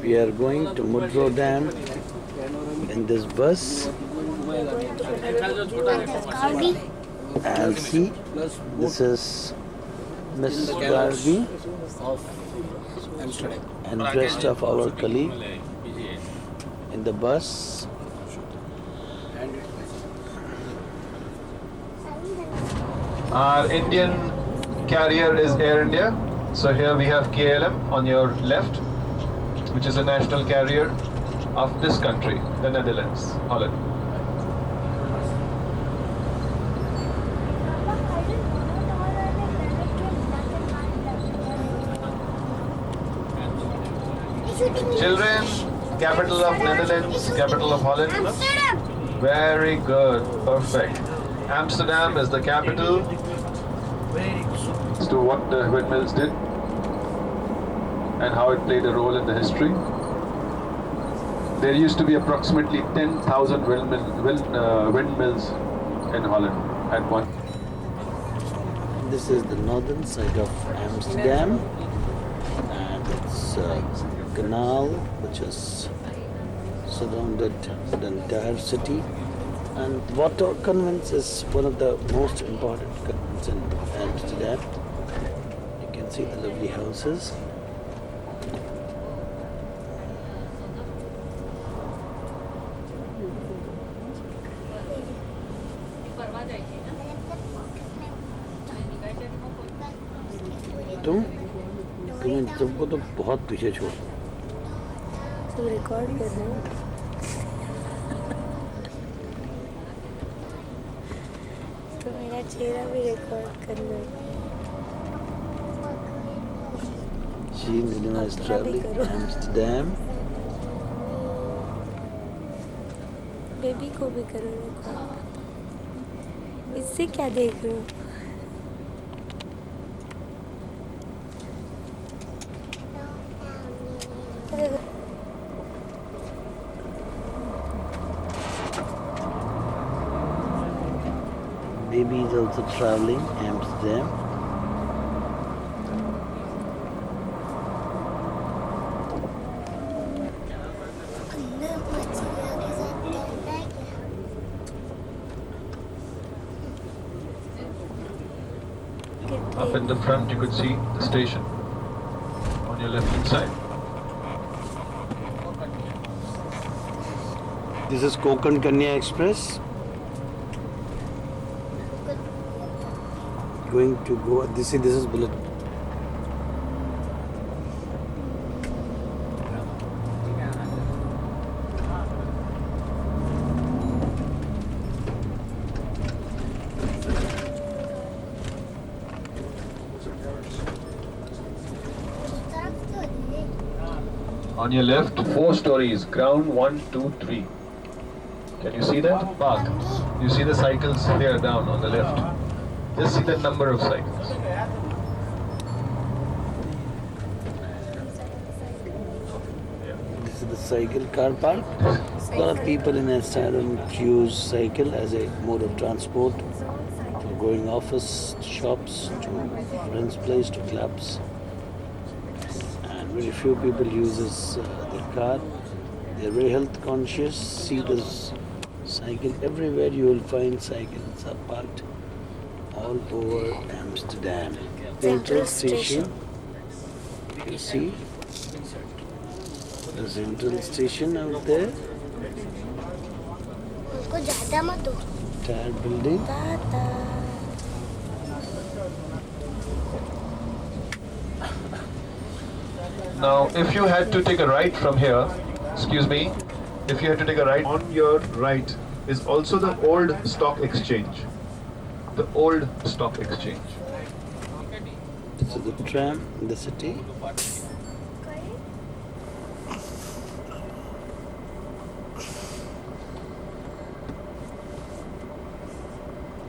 We are going to Mudro Dam in this bus. And see, this is Miss Garvey and rest of our colleague in the bus. Our Indian carrier is Air India. So here we have KLM on your left, which is a national carrier of this country, the Netherlands, Holland. Children, capital of Netherlands, capital of Holland. Very good, perfect. Amsterdam is the capital. As to what the windmills did and how it played a role in the history. There used to be approximately 10,000 windmills in Holland at one. This is the northern side of Amsterdam, and it's a canal which is surrounded the entire city. And water convents is one of the most important convents in Amsterdam. You can see the lovely houses. तुम सबको तो बहुत पीछे छोड़ तुम record कर रहे हो तो मेरा चेहरा भी रिकॉर्ड कर लो She is traveling to Amsterdam. Baby को भी करो रिकॉर्ड इससे क्या देख रहे हो Baby is also traveling Amsterdam. Up in the front you could see the station on your left hand side. This is Konkan Kanya Express. Going to go. This is bullet. On your left, 4 stories, ground 1, 2, 3. Can you see that? Park. You see the cycles there down on the left. Just see the number of cycles. This is the cycle car park. A lot of people in Amsterdam use cycle as a mode of transport for going office, shops, to friends' place, to clubs. And very few people uses their car. They are very health conscious. See this cycle everywhere. You will find cycles are parked all over Amsterdam. Central station. You see the central station out there. Entire building. Now, if you had to take a right from here, excuse me, if you had to take a right, on your right is also the old stock exchange. The old stock exchange. This is the tram in the city.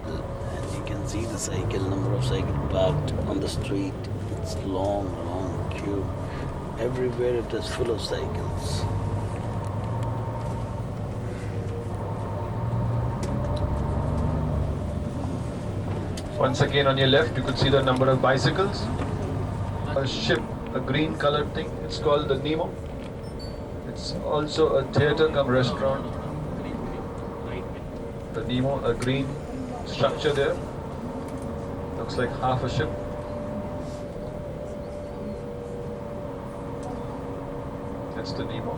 And you can see the cycle, number of cycles parked on the street. It's long queue. Everywhere it is full of cycles. Once again on your left you could see the number of bicycles. A ship, a green colored thing, it's called the Nemo. It's also a theatre cum restaurant. The Nemo, a green structure there. Looks like half a ship. That's the Nemo.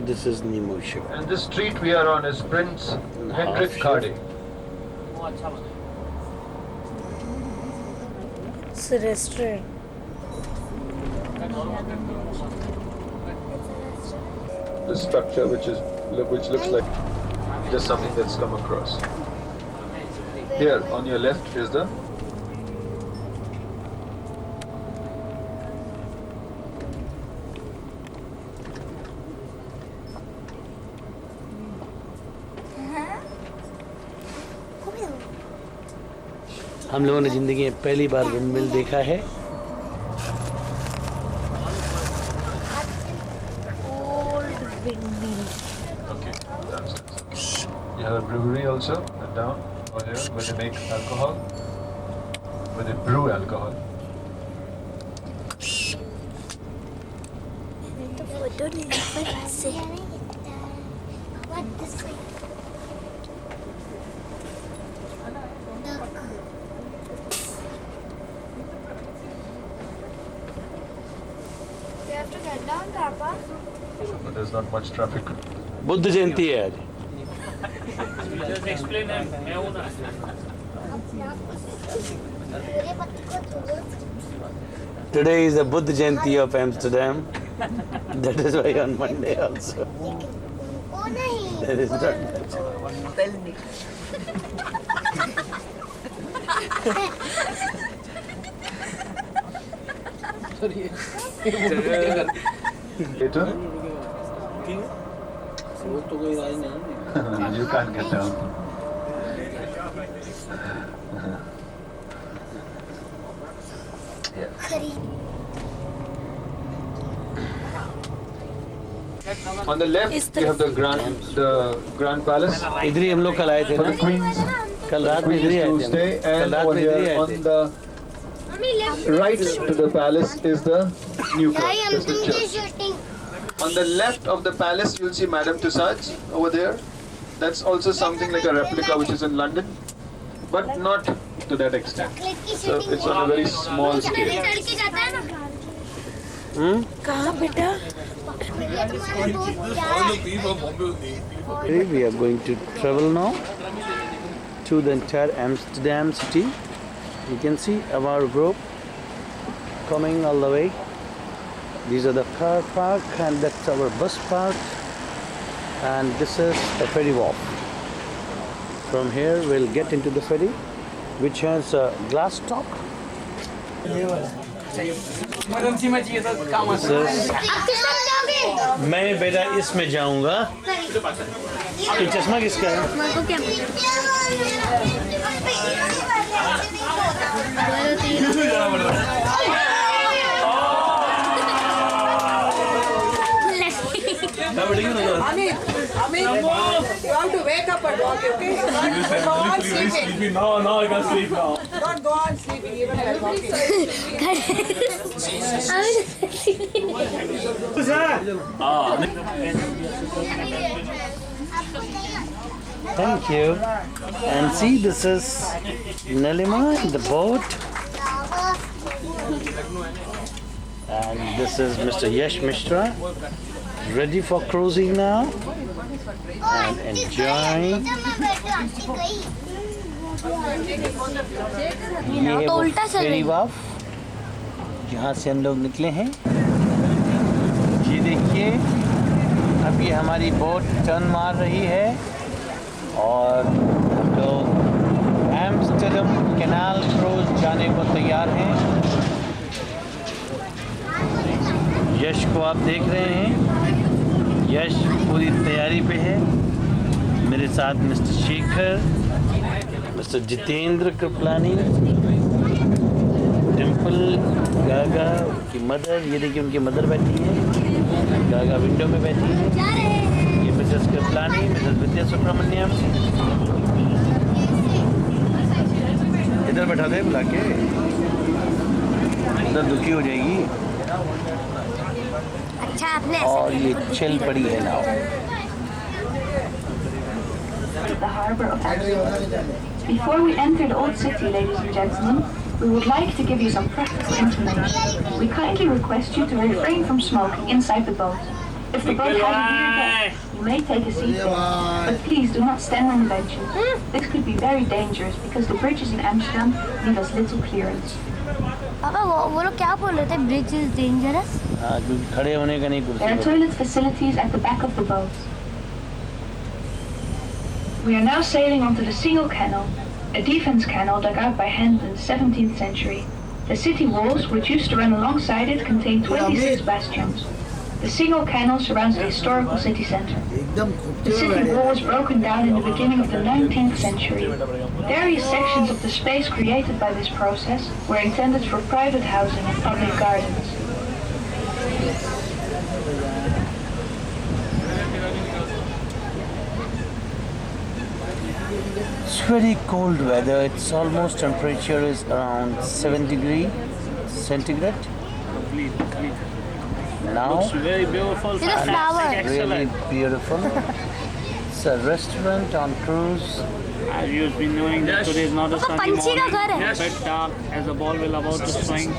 This is Nemo ship. And this street we are on is Prince Hendrik Cardi. It's a restaurant. The structure which looks like just something that's come across. Here on your left is the हम लोगों ने जिंदगी में पहली बार windmill देखा है। Old windmill. okay. You have a brewery also and down over here where they make alcohol, where they brew alcohol. The photo didn't say. What this way? You have to get down, Papa. But there's not much traffic. Buddha Jayanti है आज। Just explain and मैं हूँ ना। Today is the Buddha Jayanti of Amsterdam. That is why on Monday also. That is not much. Later? You can't get down. On the left, you have the Grand Palace इधर ही हम लोग कल आए थे for ना। the Queens. कल रात में इधर ही आए To थे stay, हम। कल and रात over में इधर ही here आए on थे। the right to the palace is the nucleus. That's the church. On the left of the palace, you'll see Madame Tussauds over there. That's also something like a replica which is in London, but not to that extent. So it's on a very small scale. कहाँ बेटा? We are going to travel now to the entire Amsterdam city. You can see our group coming all the way. These are the car park and that's our bus park. And this is a ferry wharf. From here we'll get into the ferry, which has a glass top. Emergency में चाहिए था काम This is, मैं बेटा इसमें जाऊंगा। ये चश्मा किसका है? Amit, you have to wake up and walk, okay? Don't go on sleeping. No, I can't sleep now. Don't go on sleeping even while walking. Thank you. And see, this is Nalima in the boat. And this is Mr. Yash Mishra, ready for cruising now and enjoying. ये है वो फेरी वाफ जहाँ से हम लोग निकले हैं। ये देखिए, अब ये हमारी बोट टर्न मार रही है और हम लोग एम्स्टर्डम कैनाल क्रूज जाने को तैयार हैं। यश को आप देख रहे हैं, यश पूरी तैयारी पे है। मेरे साथ मिस्टर शेखर, मिस्टर जितेंद्र कृपलानी, डिम्पल, गागा की मदर, ये देखिए उनकी मदर बैठी है, गागा विंडो में बैठी है। ये मिसेस कृपलानी, मिसेस विद्या सुब्रमण्यम, इधर बैठा दे बुला के। उधर दुखी हो जाएगी अच्छा आपने ऐसा और कहने ये को दुखी छिल रखा। पड़ी है नाव The harbor of Amsterdam. Before we enter the old city, ladies and gentlemen, we would like to give you some practical information. We kindly request you to refrain from smoking inside the boat. If the boat has a rear deck, you may take a seat there, but please do not stand on the benches. This could be very dangerous because the bridges in Amsterdam leave us little clearance. पापा वो लोग क्या बोल रहे थे bridge is dangerous हाँ क्योंकि खड़े होने का नहीं There are कुर्सी toilet facilities at the back of the boat. We are now sailing onto the single canal, a defense canal dug out by hand in the 17th century. The city walls, which used to run alongside it, contain 26 bastions. The single canal surrounds the historical city center. The city wall was broken down in the beginning of the 19th century. Various sections of the space created by this process were intended for private housing and public gardens. It's very cold weather. It's almost temperature is around 7 degree centigrade. Now Looks very beautiful. It's a flower. really Excellent. beautiful. It's a restaurant on cruise. As you've been knowing that today is not a पापा sunny पंछी का घर morning. है Bit dark as the ball will about to swing.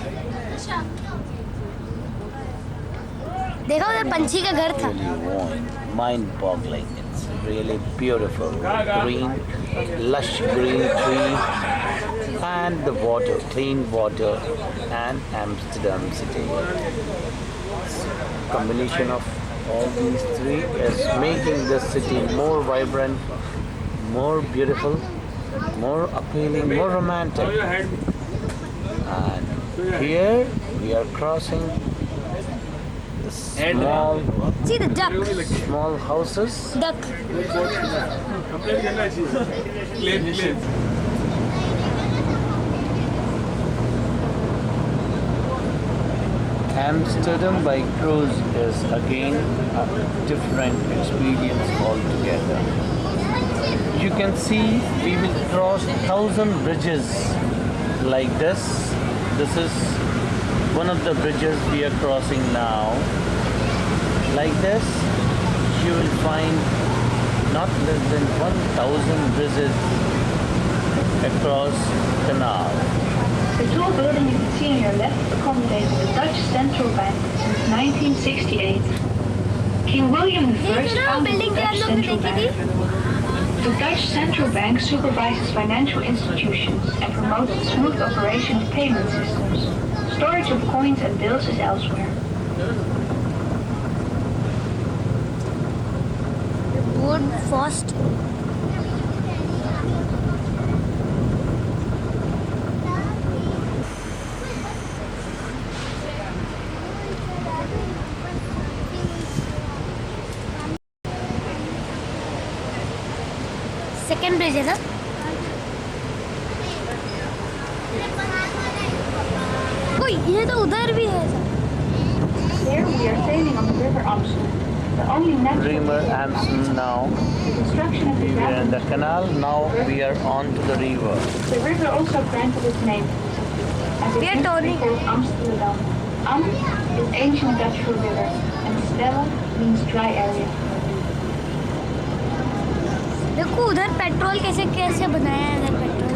देखा उधर पंछी का घर था Really warm, mind-boggling. It's really beautiful, green, lush green tree, and the water, clean water, and Amsterdam city. Combination of all these three is making this city more vibrant, more beautiful, more appealing, more romantic. And here we are crossing the see the duck small houses. duck Amsterdam by cruise is again a different experience altogether. You can see we will cross 1,000 bridges like this. This is one of the bridges we are crossing now. Like this, you will find not less than 1,000 bridges across canal. The tall building you can see on your left accommodated the Dutch Central Bank since 1968. King William I देख रहे हो founded the building के Dutch आप लोग ने Central देखी थी Bank. The Dutch Central Bank supervises financial institutions and promotes the smooth operation of payment systems. Storage of coins and bills is elsewhere. Board fast second bridge है ना कोई ये तो उधर भी है Here we are sailing on the River Amstel, the only natural River Amsterdam now. The construction of the We are in the dam. canal. Now we are on to the river. The river also granted its name to the city, as it We are used to be turning. called Amsterdam. Am is ancient Dutch for river, and stella means dry area. देखो उधर petrol कैसे कैसे बनाया है इधर petrol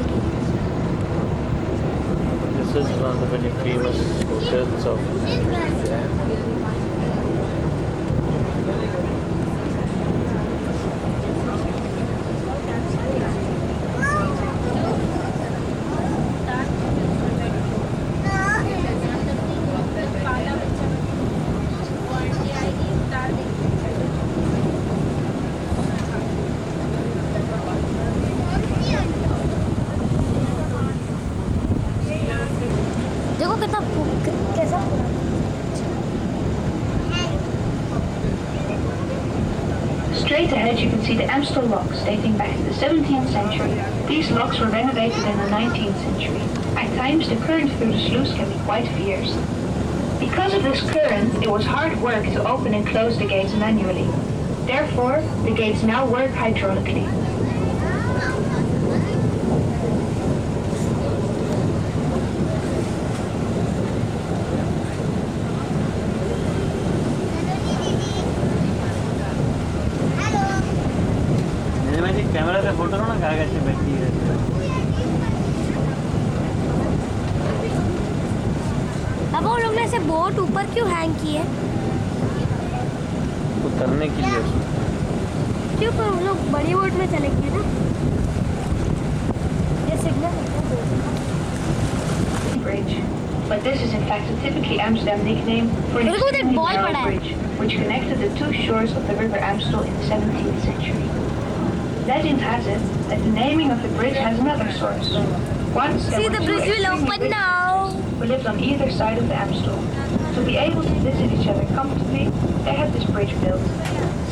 This is one of the very famous hotels of Amsterdam. देखो कितना कैसा Straight ahead you can see the Amstel locks dating back to the 17th century. These locks were renovated in the 19th century. At times the current through the sluice can be quite fierce. Because of this current, it was hard work to open and close the gates manually. Therefore, the gates now work hydraulically. ऐसे boat ऊपर क्यों hang की है? उतरने के लिए। क्यों? पर हम लोग बड़ी बोट में चलेंगे ना। ये signal Bridge. But this is in fact a typically Amsterdam nickname for an Look at that extremely ball narrow पड़ा है। bridge which connected the two shores of the river Amstel in the 17th century. Legend has it that the naming of the bridge has another source. Once there See, were the two bridge will extremely open rich now. couples who lived on either side of the Amstel. To be able to visit each other comfortably, they had this bridge built,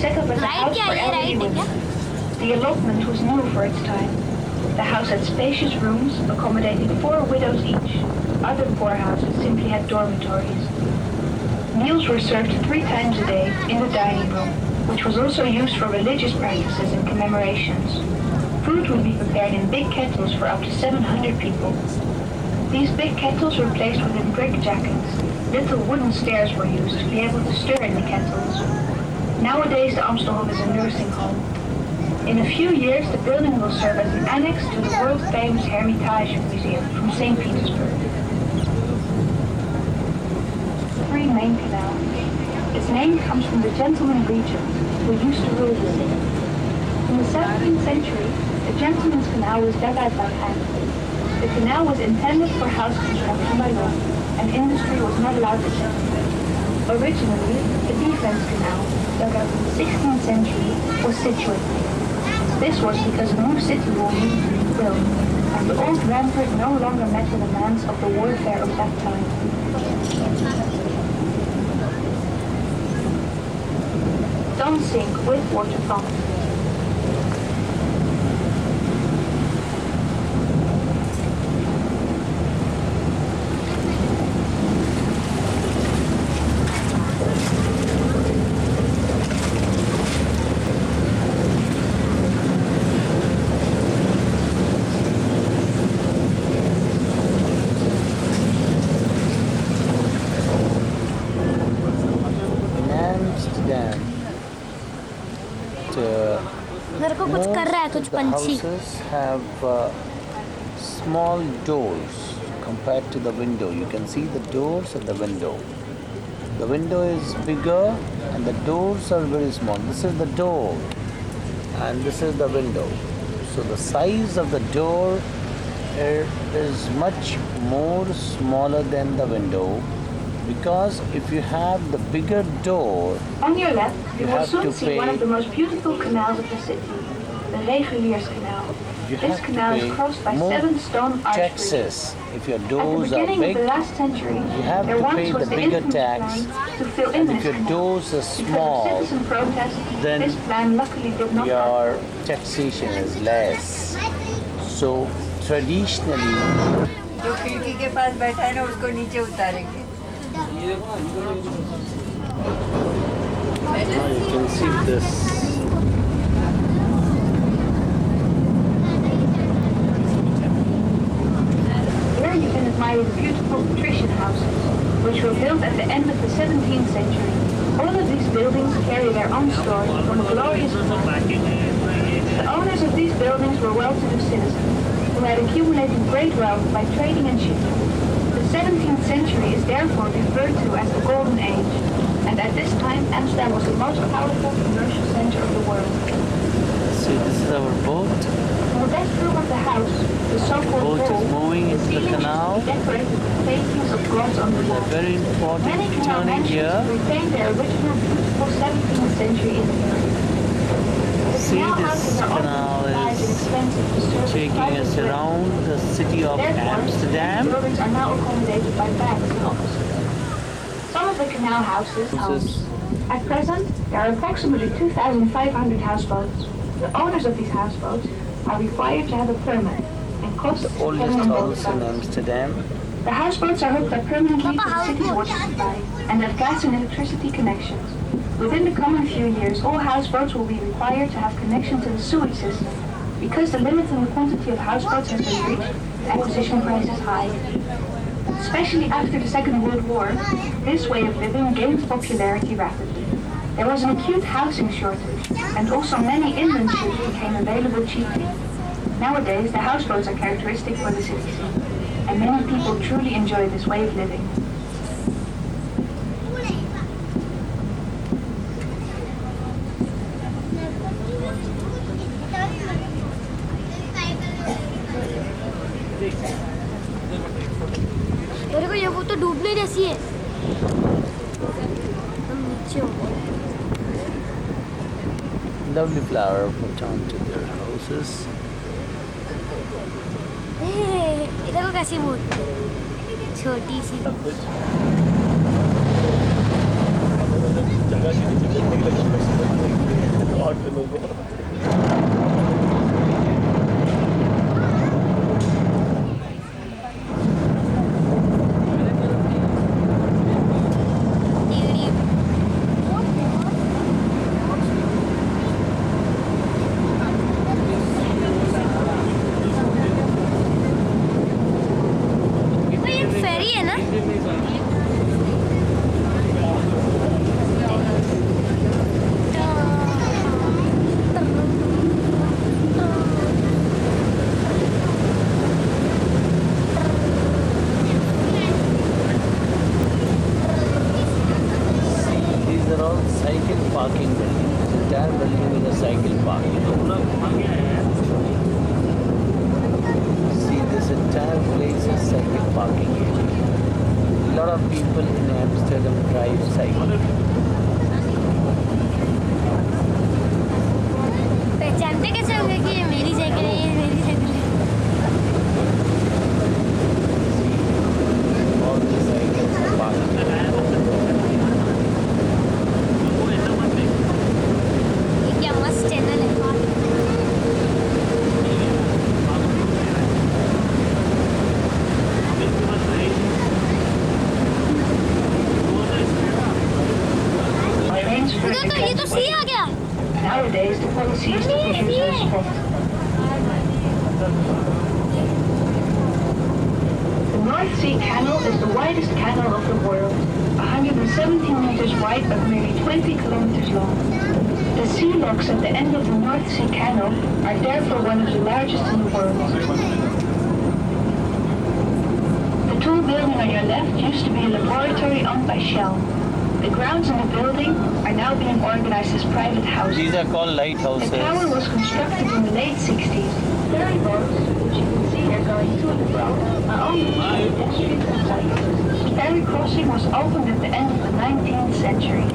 set up as a Right house क्या for ये elderly right है क्या? women. The allotment was new for its time. The house had spacious rooms accommodating 4 widows each. Other poor houses simply had dormitories. Meals were served 3 times a day in the dining room, which was also used for religious practices and commemorations. Food would be prepared in big kettles for up to 700 people. These big kettles were placed within brick jackets. Little wooden stairs were used to be able to stir in the kettles. Nowadays, the Amstelhof is a nursing home. In a few years, the building will serve as an annex to the world-famous Hermitage Museum from St. Petersburg. Three main canal. Its name comes from the gentleman regents who used to rule the city. In the 17th century, the gentleman's canal was dug out by hand. The canal was intended for house construction by law, and industry was not allowed to enter. Originally, the defense canal, dug out in the 16th century, was situated. This was because a new city wall needed to be built, and the old rampart no longer met the demands of the warfare of that time. Don't sink with water pumps. मेरे को कुछ कर रहा है कुछ The पंछी। houses have small doors compared to the window. You can see the doors and the window. The window is bigger and the doors are very small. This is the door and this is the window. So the size of the door is much more smaller than the window, because if you have the bigger door, On your left, you will have soon to see one pay- of the most beautiful canals of the city, the Reguliers Canal. you This have to canal is pay crossed by more 7 stone arch bridges. taxes. If your At the doors are beginning of big, the last century, have there to once pay was the the bigger infamous tax, plan to fill in and this if your canal. doors are Because small, of citizen protest, then this plan luckily did not happen. your taxation is less. So traditionally, जो खिड़की के पास बैठा है ना उसको नीचे उतारेंगे। now you can see this. Here you can admire the beautiful patrician houses, which were built at the end of the 17th century. All of these buildings carry their own story from a glorious past. The owners of these buildings were well-to-do citizens who had accumulated great wealth by trading and shipping. The 17th century is therefore referred to as the Golden Age, and at this time Amsterdam was the most powerful commercial center of the world. See, this is our boat. In the best room of the house, the so-called Boat is hall, moving the into the ceilings canal. should be decorated with paintings of gods on the A wall. very Many important canal turning mansions here. retain their original beautiful 17th century interior. The See, canal this houses are often canal large and is expensive to service taking private us business. around the city of Therefore, these Amsterdam. buildings are now accommodated by banks and offices. Some of the canal houses homes. At present, there are approximately 2,500 houseboats. The owners of these houseboats are required to have a permit and costs The depend oldest on both house in sides. Amsterdam. The houseboats are hooked up permanently to Papa, the city's how water good. supply and have gas and electricity connections. Within the coming few years, all houseboats will be required to have connection to the sewage system. Because the limit on the quantity of houseboats has been reached, the acquisition price is high. Especially after the Second World War, this way of living gained popularity rapidly. There was an acute housing shortage, and also many inland ships became available cheaply. Nowadays, the houseboats are characteristic for the city scene, and many people truly enjoy this way of living. मेरे को ये वो तो डूबने जैसी है। हम नीचे हो गए। Lovely flower put onto their houses. इधर को कैसी मूर्ति छोटी सी। फेरी है ना? These are all cycle parking buildings. This entire building is a cycle parking. See, this entire place is cycle parking area. A lot of people in Amsterdam drive cycle. पहचानते कैसे होंगे कि ये मेरी साइकिल है, ये मेरी साइकिल है? All the cycles are parked. ये क्या मस्त चैनल है। ये तो सी आ गया। Nowadays, the policy is to produce a spot. The North Sea Canal is the widest canal of the world, 117 meters wide but nearly 20 kilometers long. The sea locks at the end of the North Sea Canal are therefore one of the largest in the world. The tall building on your left used to be a laboratory owned by Shell. The grounds in the building are now being organized as private houses. These are called The lighthouses. tower was constructed in the late 60s. Ferry boats, which you can see here going to and fro, are only used for pedestrians and cyclists. Ferry crossing was opened at the end of the 19th century.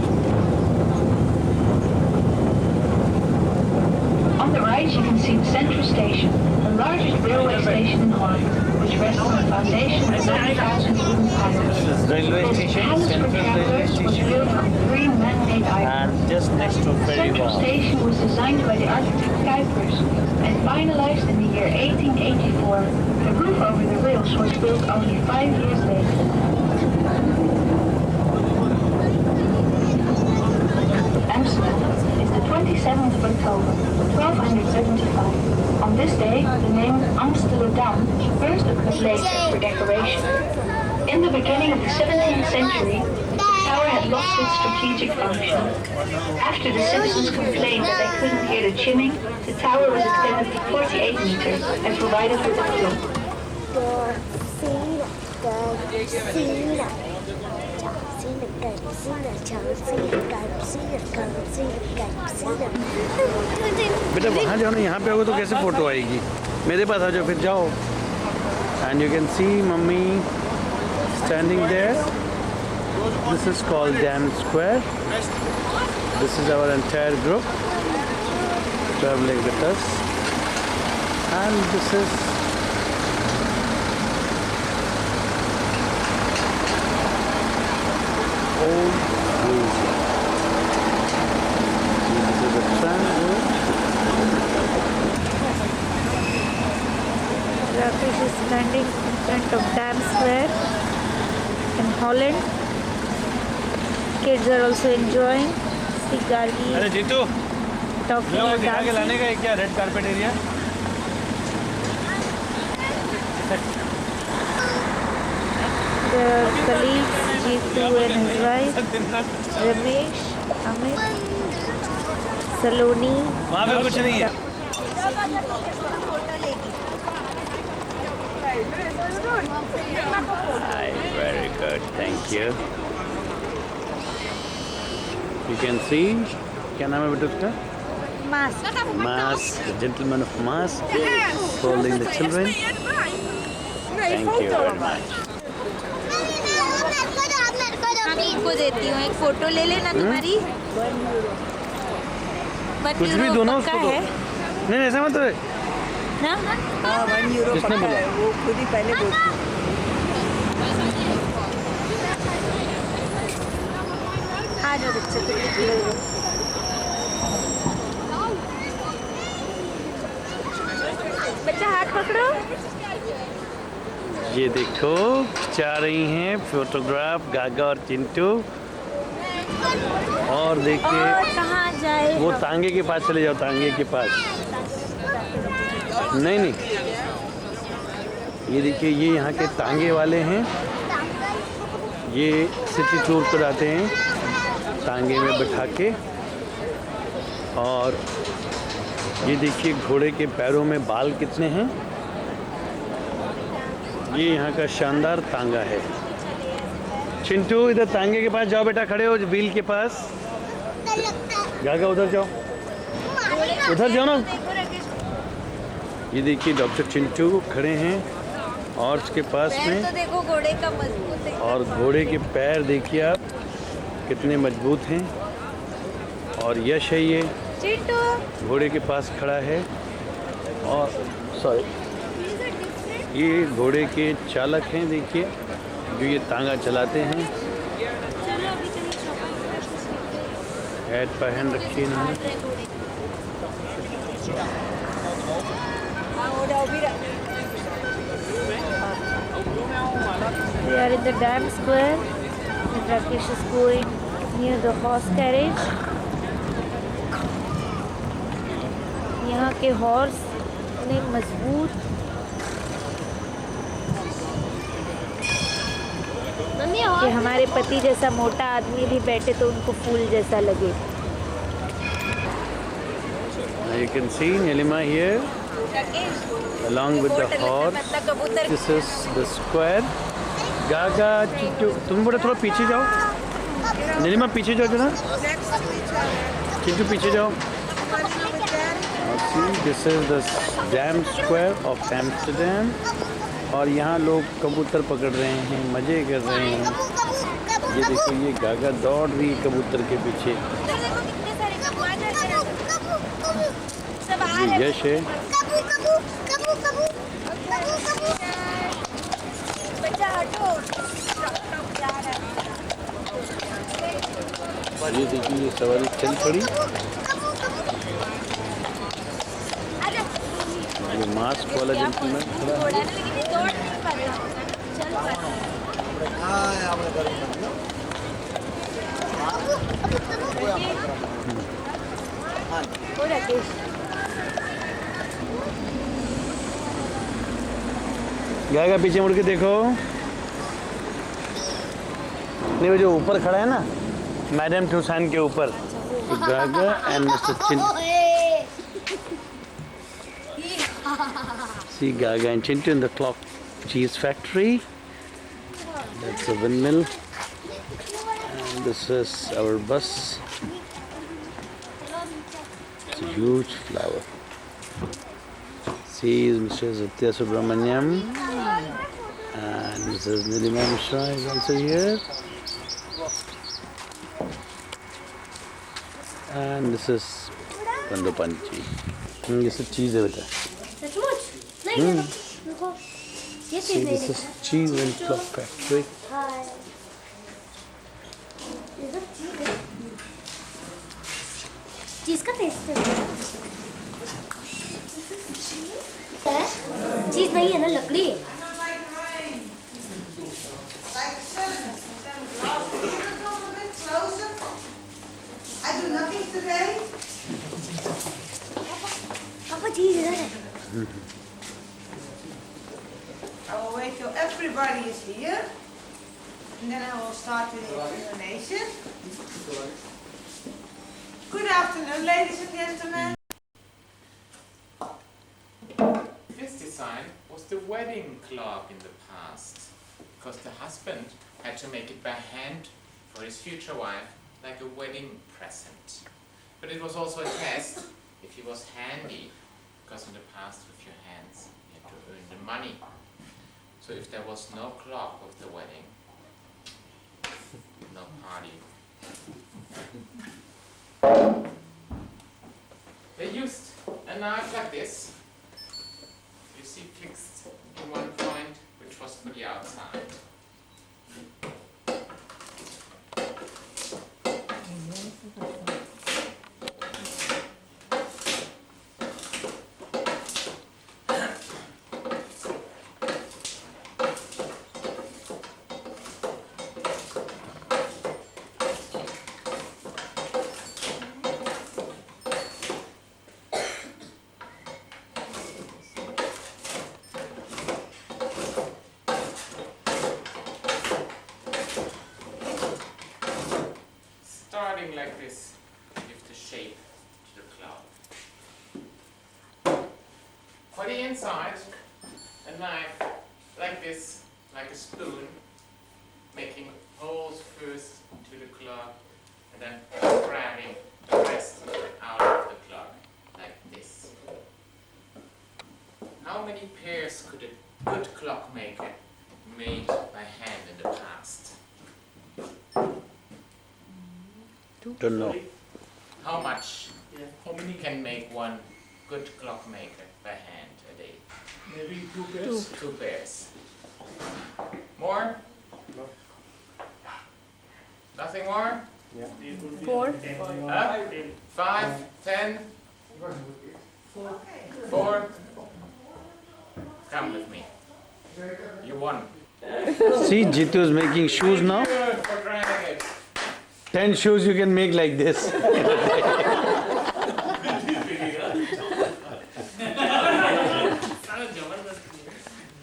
On the right you can see the Central Station, the largest railway station in Holland, which rests on the foundation of 9,000 wooden pillars. Railway This station, palace for Central Railway travelers was Station, built on 3 man-made islands. and just next to ferry Central wall. Station was designed by the architect Kuipers and finalized in the year 1884. The roof over the rails was built only 5 years later. Amsterdam is the 27th of October, 1275. On this day, the name Amsterdam first occurred later for decoration. In the beginning of the 17th century, the tower had lost its strategic function. After the citizens complained that they couldn't hear the chinning, the tower was extended to 48 meters and provided with a clock. बेटा वहाँ जाओ ना, यहाँ पे होगा तो कैसे photo आएगी? मेरे पास आ जाओ, फिर जाओ. And you can see mummy standing there. This is called Dam Square. This is our entire group traveling with us. And this is old museum. This is a tram route. Rakesh is standing in front of Dam Square in Holland. Kids are also enjoying. See Gargi अरे Jitu, talking मैं वो and दिखा के लाने dancing. का है क्या red carpet area? There are colleagues, Jitu and his wife, Ramesh, Amit, Saloni. वहाँ पे कुछ नहीं है. Very good, thank you. You can see, क्या नाम है बेटा उसका? Mask. Mask, the gentleman of mask, holding the children. Thank you very much. को देती हूँ, एक फोटो ले लेना तुम्हारी। कुछ भी दोनों उसको दो। है नहीं ऐसा मत है ना। हाँ, €1 किसने पक्का बोला? है, वो खुद ही पहले बोलती है। आ जाओ बच्चे, बच्चा हाथ पकड़ो। ये देखो खिंचा रही हैं फोटोग्राफ गागा और चिंटू। और देखिए और कहाँ जाए? वो तांगे के पास चले जाओ, तांगे के पास। नहीं ये देखिए ये यहाँ के तांगे वाले हैं। ये सिटी टूर पर आते हैं तांगे में बैठा के। और ये देखिए घोड़े के पैरों में बाल कितने हैं। ये यहाँ का शानदार तांगा है। चिंटू इधर तांगे के पास जाओ बेटा, खड़े हो व्हील के पास। गागा उधर जाओ, उधर जाओ ना। ये देखिए डॉक्टर चिंटू खड़े हैं और उसके पास में तो देखो घोड़े का मजबूत है। और घोड़े के पैर देखिए आप कितने मजबूत हैं। और यश है ये चिंटू घोड़े के पास खड़ा है। और सॉरी ये घोड़े के चालक हैं, देखिए जो ये तांगा चलाते हैं। हेड पहन रखी इन्होंने। We are in the dam square and Rakesh is going near the horse carriage. यहाँ के हॉर्स इतने मजबूत। कि हमारे पति जैसा मोटा आदमी भी बैठे तो उनको फूल जैसा लगे। You can see Nilima here along with the horse. This is the square. गागा चिंटू तुम थोड़ा पीछे जाओ। नीलिमा पीछे जाओ जरा। चिंटू पीछे जाओ। See, this is the dam square of Amsterdam. और यहाँ लोग कबूतर पकड़ रहे हैं, मज़े कर रहे हैं। ये देखो ये गागा दौड़ रही है कबूतर के पीछे। ये यश है। ये देखिए ये सवारी चल पड़ी। ये मास्क वाला जेंटलमैन खड़ा है। गागा पीछे मुड़ के देखो। नहीं वो जो ऊपर खड़ा है ना मैडम टूसान के ऊपर, Gaga and mister Chintu. See Gaga and Chintu in the clock cheese factory. That's a windmill. And this is our bus. It's a huge flower. See Mr. Satya Subramanyam. And Mrs. Nilima Mishra is also here. And this is Pandopanji. This is cheese है बेटा। See, this is cheese and clock factory. चीज का test है। चीज नहीं है ना, लकड़ी है। पापा चीज इधर है। I will wait till everybody is here, and then I will start with the explanation. Good afternoon, ladies and gentlemen. This design was the wedding clock in the past, because the husband had to make it by hand for his future wife, like a wedding present. But it was also a test if he was handy, because in the past with your hands you had to earn the money. So if there was no clock of the wedding, no party. They used a knife like this, you see, fixed in one point, which was for the outside. Starting like this, give the shape to the cloud. For the inside, a knife like this, like a spoon, making holes first to the cloud and then grabbing the rest out of the cloud, like this. How many pairs could a good clockmaker made by hand in the past? Don't know. How much can make one good clockmaker by hand a day? Maybe 2 pairs. 2 pairs. More? Nothing more? 4. 5, 10? 4? Come with me. You won. See, Jitu is making shoes now. Good for trying it. 10 shoes you can make like this.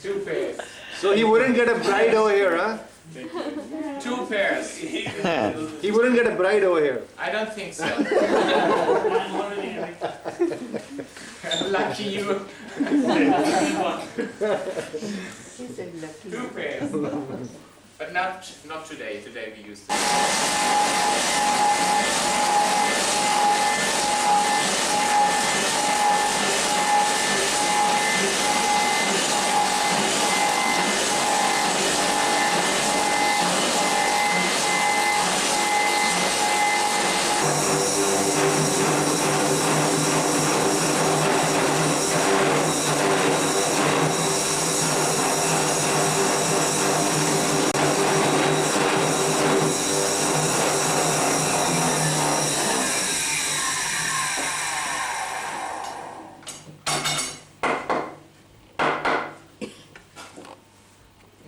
2 pairs. So he wouldn't get a bride over here, huh? 2 pairs. He wouldn't get a bride over here. I don't think so. Lucky you. 2 pairs. But not today. Today we used it.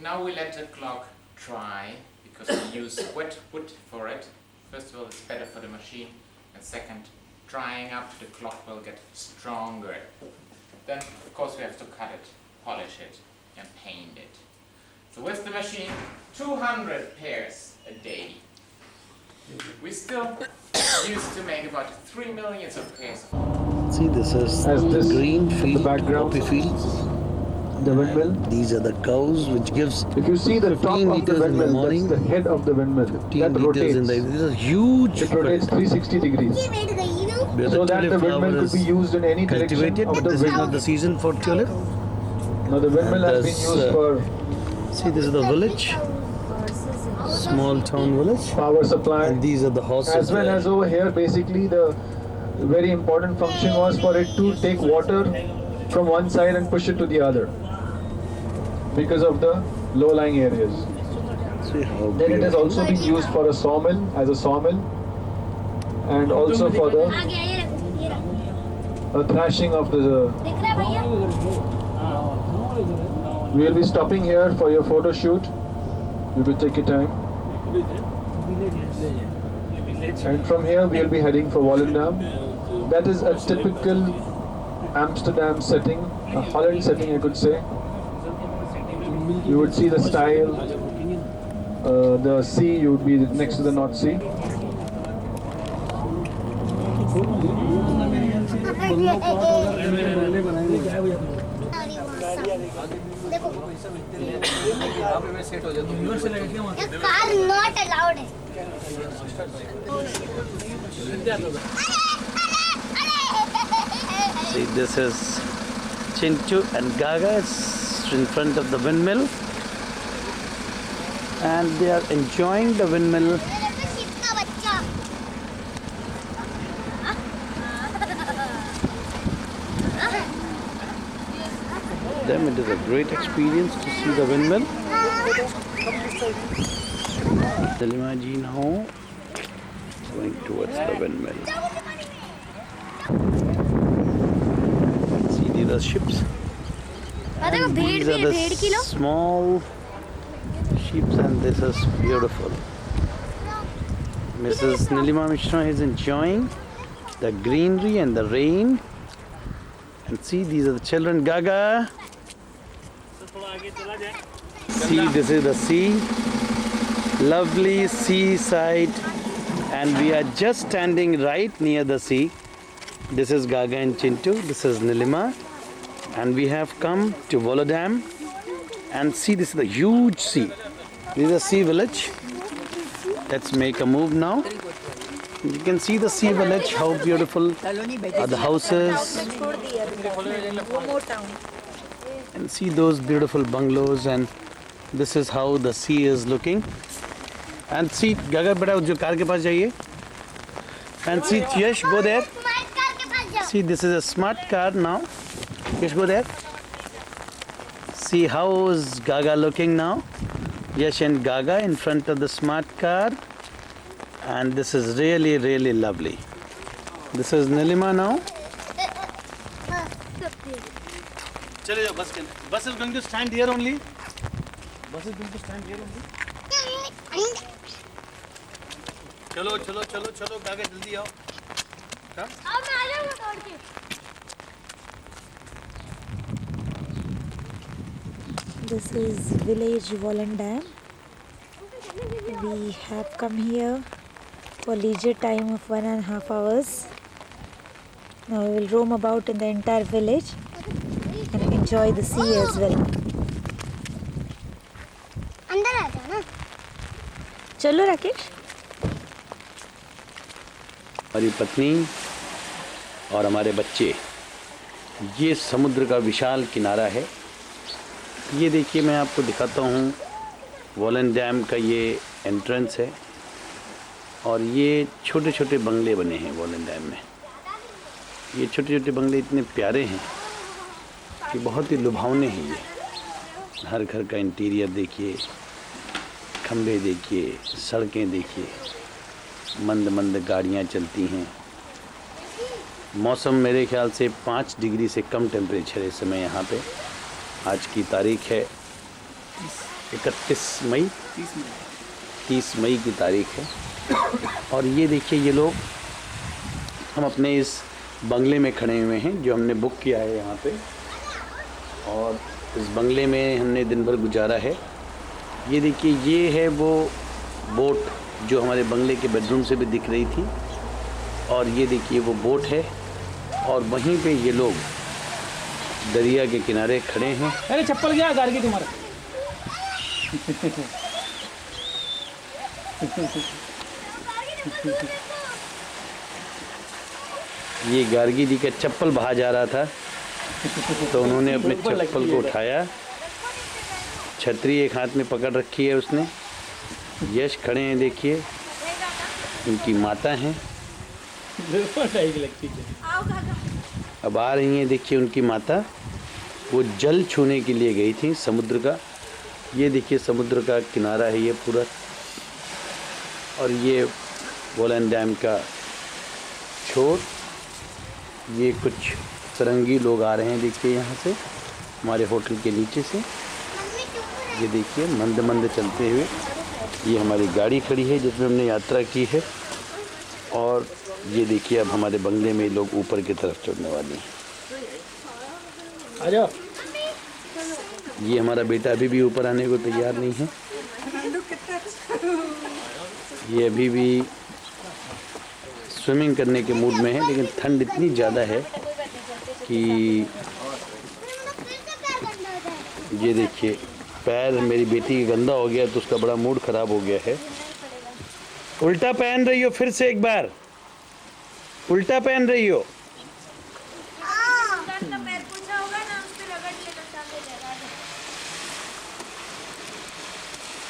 Now we let the clock dry, because we use wet wood for it. First of all, it's better for the machine, and second, drying up the clock will get stronger. Then, of course, we have to cut it, polish it, and paint it. So with the machine, 200 pairs a day. We still used to make about 3 million of pairs. See, this is As the this green in the field, background. poppy fields. The windmill. These are the cows, which gives If you see the top 15 of the meters in the windmill, morning, that's the head of the windmill. 15 That meters rotates. in the evening. This is huge. It rotates 360 degrees. Where So the that the tulip windmill flower could be is used in any direction cultivated. of the This is not wind. the season for tulip. Now the windmill has been There's, used for See, this is the village, small town village, power supply. and these are the horses. As well there. as over here, basically the very important function was for it to take water from one side and push it to the other because of the low-lying areas. See how Then it has beautiful. also been used for a sawmill, as a sawmill, and also for the thrashing of the. We will be stopping here for your photo shoot. You will take your time. And from here we will be heading for Volendam. That is a typical Amsterdam setting, a Holland setting I could say. You would see the style, the sea, you would be next to the North Sea. Car not allowed है See, this is Chintu and Gaga. It's in front of the windmill, and they are enjoying the windmill them. It is a great experience to see the windmill. Nilima ji now going towards the windmill. See, these are ships. And these are the small ships, and this is beautiful. Mrs. Nilima Mishra is enjoying the greenery and the rain. And see, these are the children. Gaga. See, this is the sea. Lovely seaside. And we are just standing right near the sea. This is Gaga and Chintu. This is Nilima. And we have come to Volodam. And see, this is the huge sea. This is a sea village. Let's make a move now. You can see the sea village, how beautiful are the houses. And see those beautiful bungalows, and this is how the sea is looking. And see, Gaga beta jo car ke paas jaiye. And see, Yash, go there. See, this is a smart car now. Yash, go there. See how is Gaga looking now. Yash and Gaga in front of the smart car. And this is really, really lovely. This is Nilima now. Chale jao bus ke andar. Bus is going to stand here only. Bus is going to stand here only. Chalo, chalo, chalo, chalo. Gaga jaldi aao. Come. अब मैं आ जाऊंगा दौड़ के। This is village Volendam. We have come here for leisure time of 1.5 hours. Now we will roam about in the entire village and enjoy the sea as well. अंदर आ जाओ ना। चलो राकेश। हमारी पत्नी और हमारे बच्चे, ये समुद्र का विशाल किनारा है। ये देखिए, मैं आपको दिखाता हूँ। वोलेंडम का ये एंट्रेंस है और ये छोटे छोटे बंगले बने हैं वोलेंडम में। ये छोटे छोटे बंगले इतने प्यारे हैं कि बहुत ही लुभावने हैं। ये हर घर का इंटीरियर देखिए, खंभे देखिए, सड़कें देखिए, मंद मंद गाड़ियाँ चलती हैं। मौसम मेरे ख्याल से 5 डिग्री से कम टेम्परेचर है इस समय यहाँ पे। आज की तारीख है 30 मई की तारीख है। और ये देखिए, ये लोग, हम अपने इस बंगले में खड़े हुए हैं जो हमने बुक किया है यहाँ पे, और इस बंगले में हमने दिन भर गुजारा है। ये देखिए, ये है वो बोट जो हमारे बंगले के बेडरूम से भी दिख रही थी, और ये देखिए वो बोट है, और वहीं पे ये लोग दरिया के किनारे खड़े हैं। अरे चप्पल गया गाड़ी तुम्हारा। ये गार्गी जी का चप्पल बहा जा रहा था तो उन्होंने अपने चप्पल को उठाया। छतरी एक हाथ में पकड़ रखी है उसने। यश खड़े हैं, देखिए, उनकी माता हैं। अब आ रही हैं, देखिए उनकी माता। वो जल छूने के लिए गई थी समुद्र का। ये देखिए समुद्र का किनारा है ये पूरा, और ये वोलेंडम का छोर। ये कुछ सरंगी लोग आ रहे हैं, देखिए यहाँ से, हमारे होटल के नीचे से। ये देखिए मंद मंद चलते हुए ये हमारी गाड़ी खड़ी है जिसमें हमने यात्रा की है, और ये देखिए अब हमारे बंगले में लोग ऊपर की तरफ चढ़ने वाले हैं। आ जाओ। ये हमारा बेटा अभी भी ऊपर आने को तैयार नहीं है। ये अभी भी स्विमिंग करने के मूड में है, लेकिन ठंड इतनी ज़्यादा है कि ये देखिए पैर मेरी बेटी का गंदा हो गया तो उसका बड़ा मूड ख़राब हो गया है। उल्टा पहन रही हो, फिर से एक बार उल्टा पहन रही हो।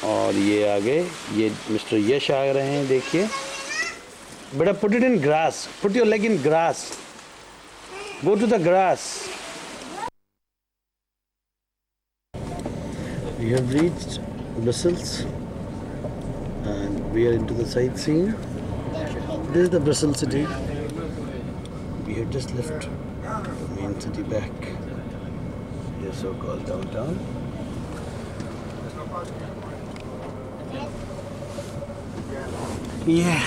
और ये आगे ये मिस्टर यश आ रहे हैं, देखिए। बेटा put it in grass, put your leg in grass, go to the grass. We have reached Brussels and we are into the sightseeing. This is the Brussels city. We have just left the main city back. Here so-called downtown. Yeah.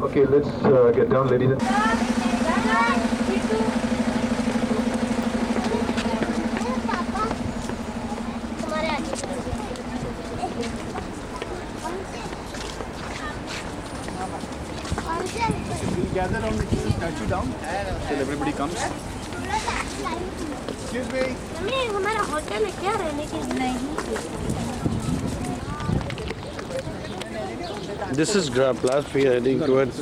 Okay, let's get down, ladies and पापा तुम्हारे आगे We'll gather around the statue down till everybody comes. Excuse me. Mummy हमारा hotel है क्या रहने के लिए? This is Grab Plus. We are heading towards.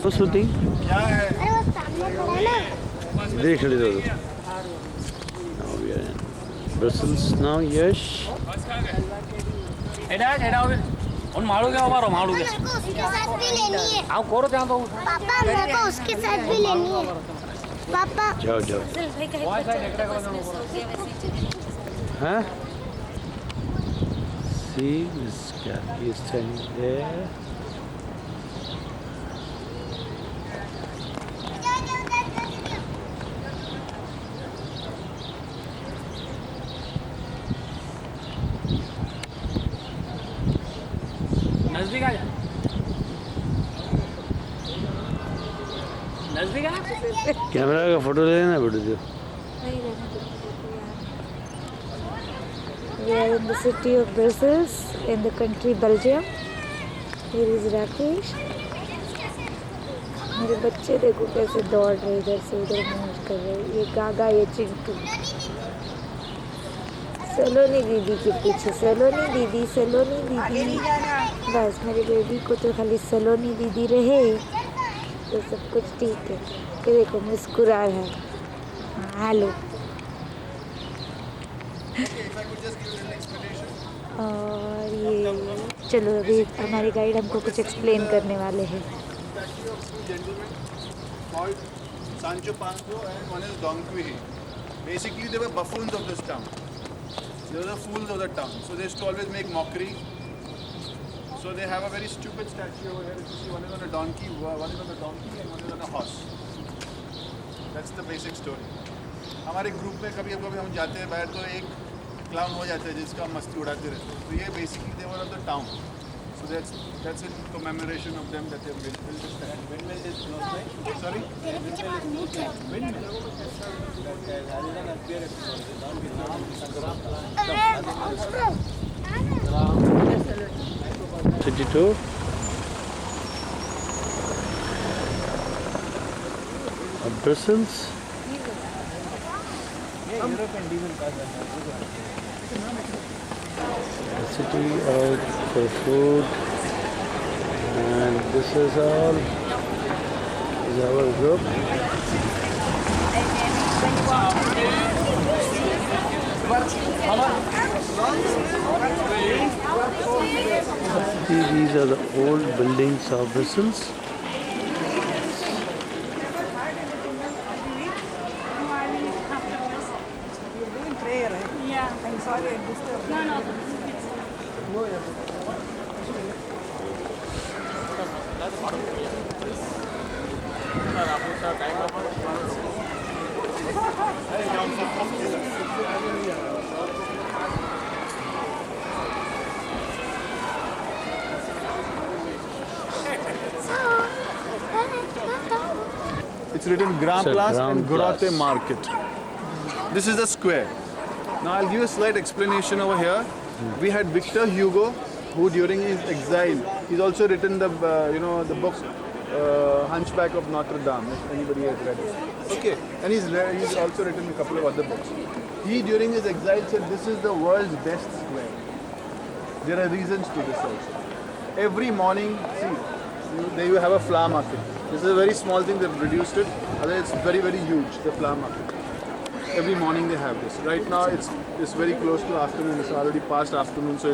What's shooting? अरे वो सामने खड़ा है ना. देख लीजिए तो. Now we are in Brussels now. Yes. उन मारोगे हमारा मारोगे मेरे को उसके साथ भी लेनी है. आप करो क्या तो पापा मेरे को उसके साथ भी लेनी है. पापा जाओ जाओ. Huh? See, Miss Kathy is standing there. नजदीक आ जा नजदीक आ कैमरा का फोटो ले लेना बेटे जो. We are in the city of Brussels, in the country Belgium. Here is Rakesh. मेरे बच्चे देखो कैसे दौड़ रहे इधर से उधर मूव कर रहे. ये गागा, ये चिंटू. सलोनी दीदी के पीछे. सलोनी दीदी, सलोनी दीदी. बस मेरे बेबी को तो खाली सलोनी दीदी रहे तो सब कुछ ठीक है. ये देखो मुस्कुरा रहा है. हेलो. और ये चलो अभी हमारे गाइड हमको कुछ एक्सप्लेन करने वाले हैं. Called Sancho Panza and one is Don Quixote. Basically, they were buffoons of this town. They were the fools of the town. So they used to always make mockery. So they have a very stupid statue over here. If you see, one is on a donkey, one is on a donkey, and one is on a horse. That's the basic story. हमारे group में कभी कभी हम जाते हैं बाहर तो एक क्लाउन हो जाता है जिसका हम मस्ती उड़ाते रहते हैं. तो ये basically they were of the town. So that's in commemoration of them that they have built this statue. Windmill is close by. Sorry? तेरे पीछे बहुत नीट है. अरे 32. Brussels. The city out for food, and this is all is our group. See, these are the old buildings of Brussels. It's written Grand Sir, Place Grand and Grotte Place. Market. This is the square. Now I'll give you a slight explanation over here. We had Victor Hugo, who during his exile, he's also written the the book Hunchback of Notre Dame. If anybody has read it. Okay, and he's also written a couple of other books. He during his exile said this is the world's best square. There are reasons to this also. Every morning, see, there you have a flower market. This is a very small thing, they've reduced it. Otherwise, it's very, very huge, the flower market. Every morning they have this. Right now, it's very close to afternoon. It's already past afternoon, so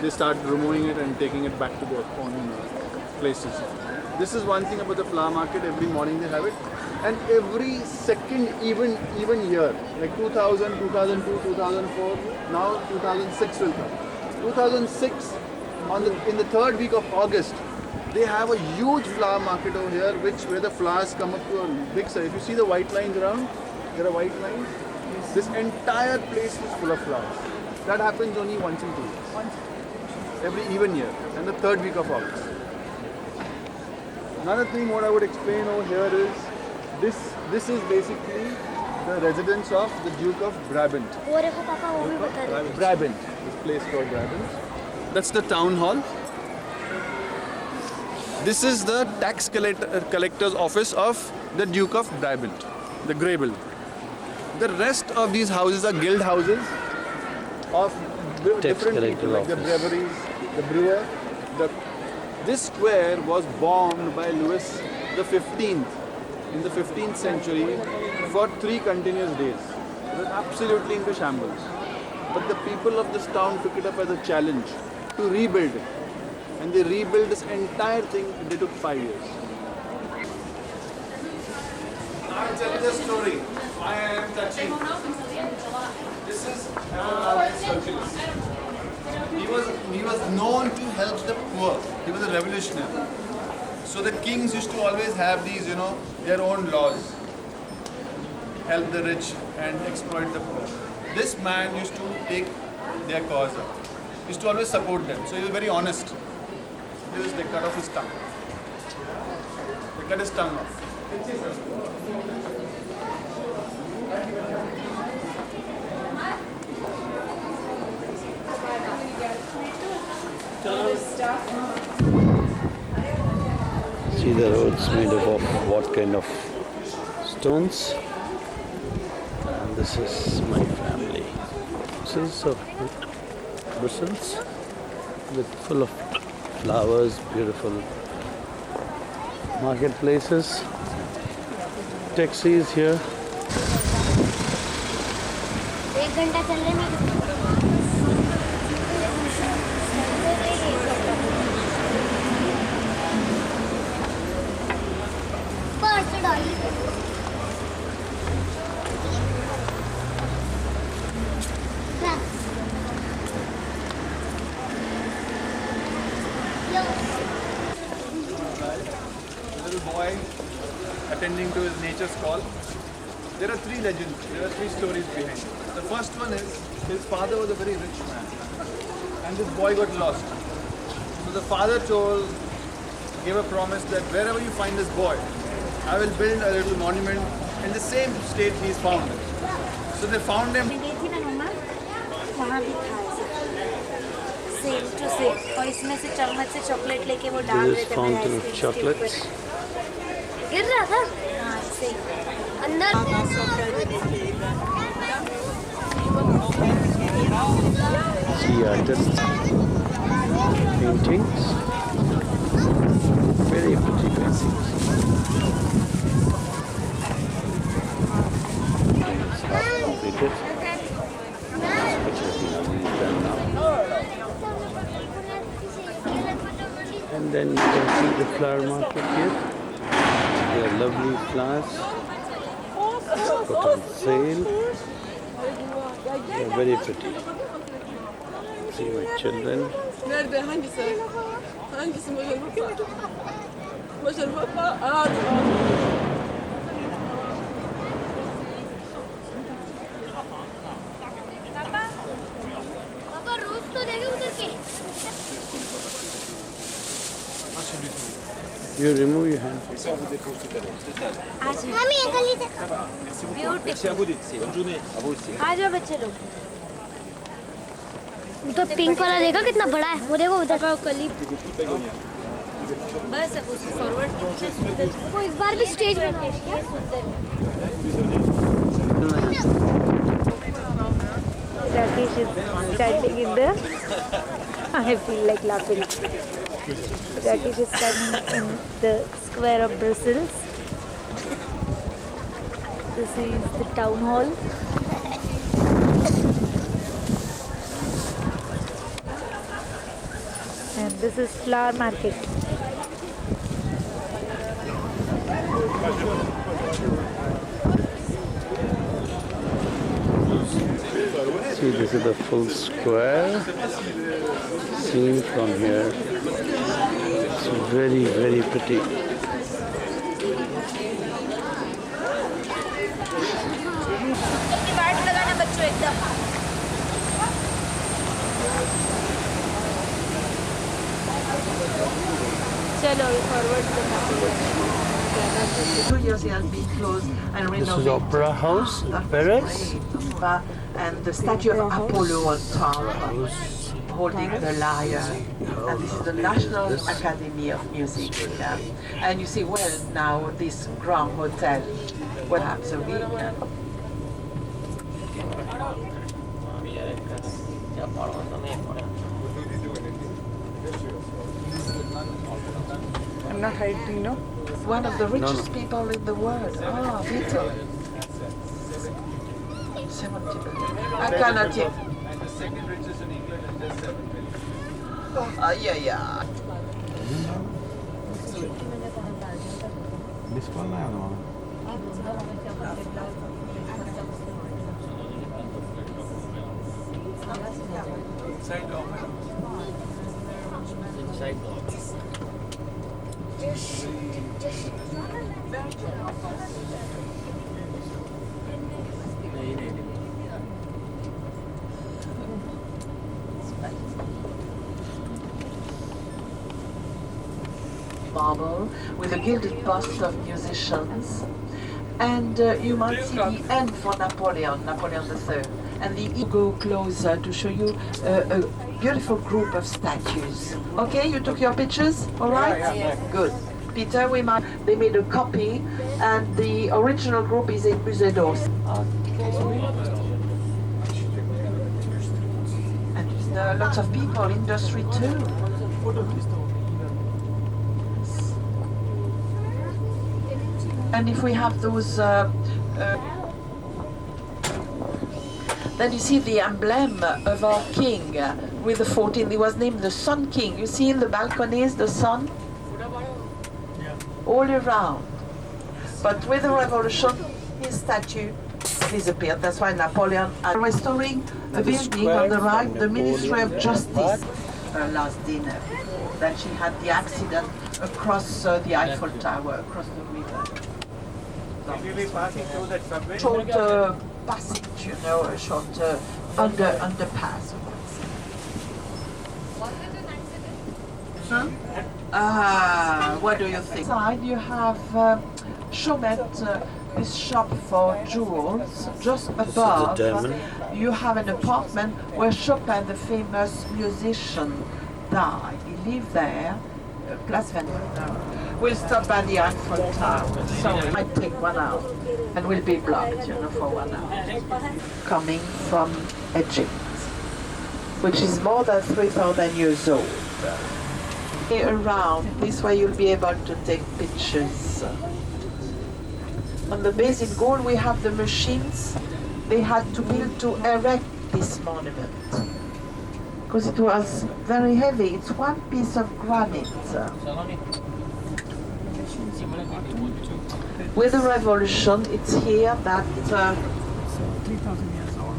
they start removing it and taking it back to their own places. This is one thing about the flower market. Every morning they have it, and every second even year, like 2000, 2002, 2004, now 2006 will come. 2006 in the third week of August, they have a huge flower market over here, where the flowers come up to a big size. If you see the white lines around, there are white lines. This entire place is full of flowers. That happens only once in 2 years. Every even year, and the third week of August. Another thing what I would explain over here is this is basically the residence of the Duke of Brabant. Brabant, this place called Brabant. That's the town hall. This is the tax collector's office of the Duke of Brabant, the Grey Building. The rest of these houses are guild houses of different people, like the breweries, the brewer. This square was bombed by Louis XV in the 15th century for 3 continuous days. It was absolutely into shambles. But the people of this town took it up as a challenge to rebuild it. And they rebuilt this entire thing. They took 5 years. Now I'll tell you the story. I am touching. This is Circulus. He was known to help the poor. He was a revolutionary. So the kings used to always have these, their own laws. Help the rich and exploit the poor. This man used to take their cause up. He used to always support them. So he was very honest. They cut off his tongue. They cut his tongue off. See the roads made up of what kind of stones. And this is my family. This is of Brussels, with full of flowers, beautiful marketplaces, taxis here. Little boy attending to his nature's call. There are 3 legends, there are 3 stories behind it. The first one is, his father was a very rich man and this boy got lost. So the father gave a promise that wherever you find this boy, I will build a little monument in the same state he is found. So they found him. Same to same और इसमें से चम्मच से chocolate लेके वो डाल This is fountain of chocolates. गिर रहा था हाँ सेम अंदर See artists paintings. Very pretty paintings. It's half completed. Which has been done now. And then you can see the flower market here. They are lovely flowers put on sale. They are very pretty. See my children. Nerede? Hangisi? Hangisi başarı? Başarı baba. पापा रोज तो देखे उधर के You remove your hand. Mummy ये गली तक आ जाओ बच्चे लोग तो पिंक वाला देखा कितना बड़ा है वो देखो उधर कली बस अब उसको फॉरवर्ड वो इस बार भी स्टेज पे Rakesh is standing in the I feel like laughing. Rakesh is standing in the square of Brussels. This is the town hall. And this is flower market. See, this is the full square. Seen from here. It's very, very pretty. चलो forward 2 years it has been closed and This is renovated. Opera House in Paris. And the statue of Apollo on top, holding the lyre. And this is the National Academy of Music. Yeah. And you see, well, now this Grand Hotel, what happens a week? I'm not hiding, no? One of the richest people in the world. Ah, Vito. 70 billion. I cannot even. Yeah. Marble with a gilded bust of musicians, and you might see the end for Napoleon III. And you go closer to show you a beautiful group of statues. Okay, you took your pictures, all right? Yeah. Good. Peter, they made a copy, and the original group is in Musée d'Orsay. And there are lots of people, industry too. And if we have those, then you see the emblem of our king with the 14. He was named the Sun King. You see in the balconies the sun all around. But with the revolution, his statue disappeared. That's why Napoleon is restoring a building on the right, the Ministry of Justice. Her last dinner. Then she had the accident across the Eiffel Tower, across the river. Will be passing through that subway? Short passage, you know, a short underpass. What do you think? Inside you have Chaumet, this shop for jewels. Just above, you have an apartment where Chopin, the famous musician, died. He lived there, Place Vendôme. We'll stop by the Eiffel Tower, so we might take 1 hour, and we'll be blocked, you know, for 1 hour. Coming from Egypt, which is more than 3,000 years old. Around, this way you'll be able to take pictures. On the base in Gaul, we have the machines they had to build to erect this monument, because it was very heavy. It's one piece of granite. With the revolution, it's here that 3,000 years old.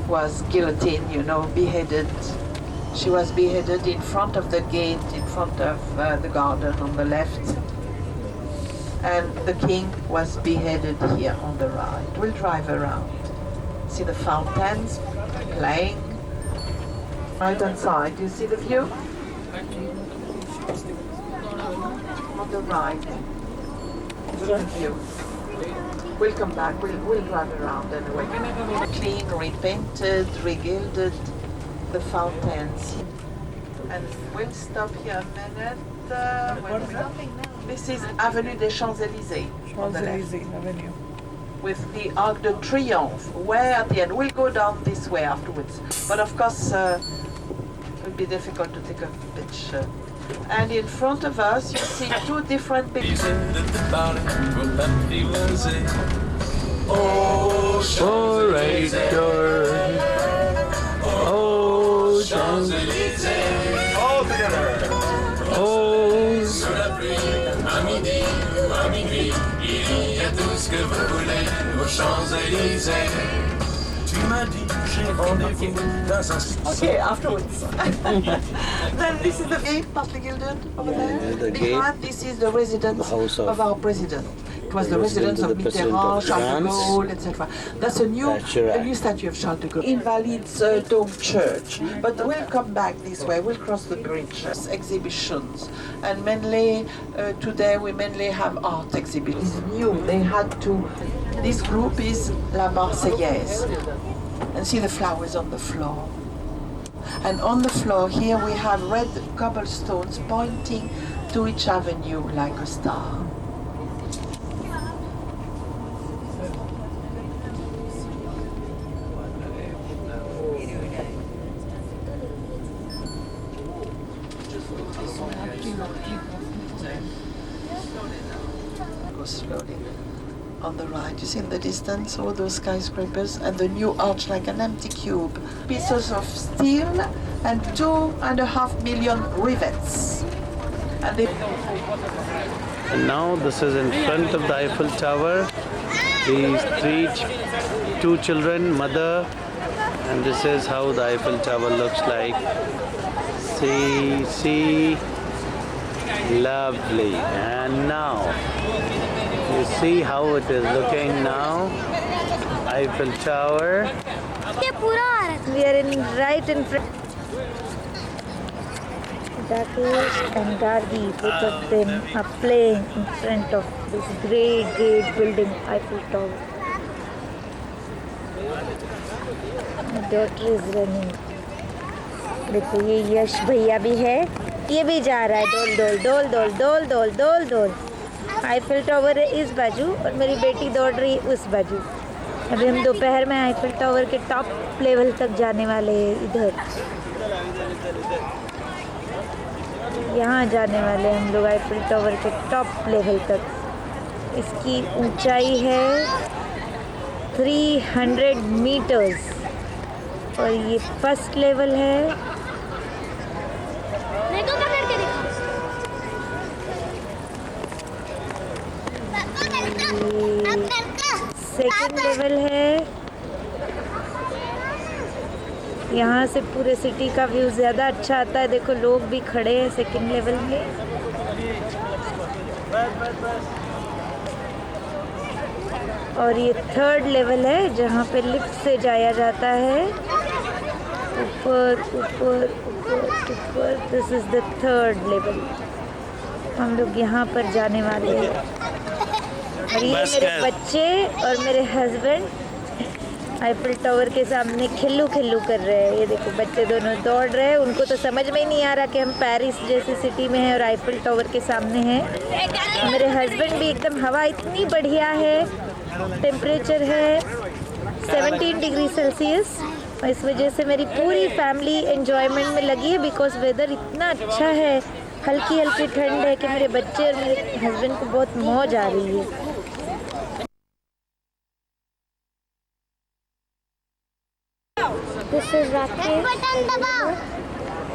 was guillotined, you know, beheaded. She was beheaded in front of the gate, in front of the garden on the left. And the king was beheaded here on the right. We'll drive around. See the fountains playing. Right hand side, you see the view? On the right. The view. We'll come back, we'll drive around anyway. Clean, repainted, regilded, the fountains. And we'll stop here a minute. This is Avenue des Champs-Élysées. Champs-Élysées Avenue. With the Arc de Triomphe, way at the end. We'll go down this way afterwards. But of course, it will be difficult to take a picture. And in front of us, you see two different pictures. Oh, Champs-Élysées. All together. Oh, ce que vous voulez aux Champs-Élysées. Tu m'as dit j'ai rendez-vous dans un... Okay, afterwards. Then this is the gate, partly gilded over there. the Behind, this is the residence house of our president. It was the residence of the president Mitterrand, of Charles de France. Gaulle, etc. That's a new statue of Charles de Gaulle. Invalids Dome Church. But we'll come back this way, we'll cross the bridge. Exhibitions. And mainly, today we mainly have art exhibitions. It's new, they had to... This group is La Marseillaise. And see the flowers on the floor. And on the floor here we have red cobblestones pointing to each avenue like a star. Go slowly. On the right, you see in the distance all those skyscrapers and the new arch like an empty cube. Pieces of steel and 2.5 million rivets. And now this is in front of the Eiffel Tower. These two children, mother, and this is how the Eiffel Tower looks like. See, lovely. And now, you see how it is looking now. Eiffel Tower. We are right in front. Dakesh and Gargi, both of them are playing in front of this great building, Eiffel Tower. My daughter is running. देखो ये यश भैया भी है, ये भी जा रहा है डोल डोल डोल डोल डोल डोल डोल डोल। आईफिल टावर है इस बाजू और मेरी बेटी दौड़ रही है उस बाजू। अभी हम दोपहर में आईफिल टावर के टॉप लेवल तक जाने वाले हैं। इधर यहाँ जाने वाले हम लोग आईफिल टावर के टॉप लेवल तक। इसकी ऊंचाई है 300 मीटर्स और ये फर्स्ट लेवल है। सेकंड लेवल है। यहाँ से पूरे सिटी का व्यू ज़्यादा अच्छा आता है। देखो लोग भी खड़े हैं सेकंड लेवल में। और ये थर्ड लेवल है जहाँ पे लिफ्ट से जाया जाता है ऊपर ऊपर ऊपर ऊपर। This is the third level. हम लोग यहाँ पर जाने वाले हैं और ये मेरे बच्चे और मेरे हस्बैंड आईफिल टावर के सामने खिल्लू खिल्लू कर रहे हैं। ये देखो बच्चे दोनों दौड़ रहे हैं। उनको तो समझ में ही नहीं आ रहा कि हम पेरिस जैसी सिटी में हैं और आईफिल टावर के सामने हैं। मेरे हस्बैंड भी एकदम, हवा इतनी बढ़िया है, टेम्परेचर है 17 डिग्री सेल्सियस और इस वजह से मेरी पूरी फैमिली एंजॉयमेंट में लगी है बिकॉज वेदर इतना अच्छा है। हल्की हल्की ठंड है कि मेरे बच्चे और मेरे हस्बैंड को बहुत मौज आ रही है। This is Rakesh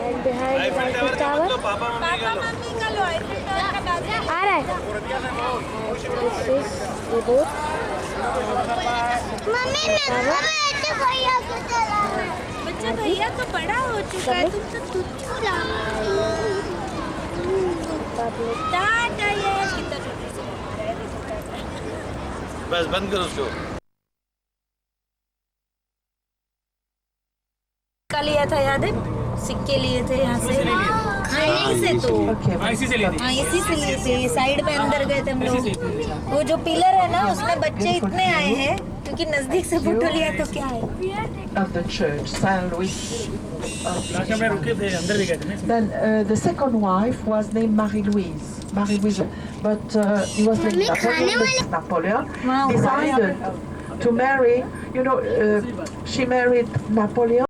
and behind is Eiffel Tower. आ रहा है। This is ये boat. बच्चा भैया तो बड़ा हो चुका है, तुम तो तुच्छ टाटा ये कितना बस बंद करो उसको। का लिया था याद है? सिक्के लिए थे यहाँ से। हाँ यहीं से तो। इसी से लिए थे। हाँ इसी से लिए थे। साइड में अंदर गए थे हम लोग। वो जो पिलर है ना उसमें बच्चे इतने आए हैं क्योंकि नजदीक से फोटो लिया तो क्या है? Of the church, Saint Louis. Last में रुके थे, अंदर भी गए थे। Then the second wife was named Marie-Louise. Marie-Louise, but he was named Napoleon. Decided to marry. You know, she married Napoleon.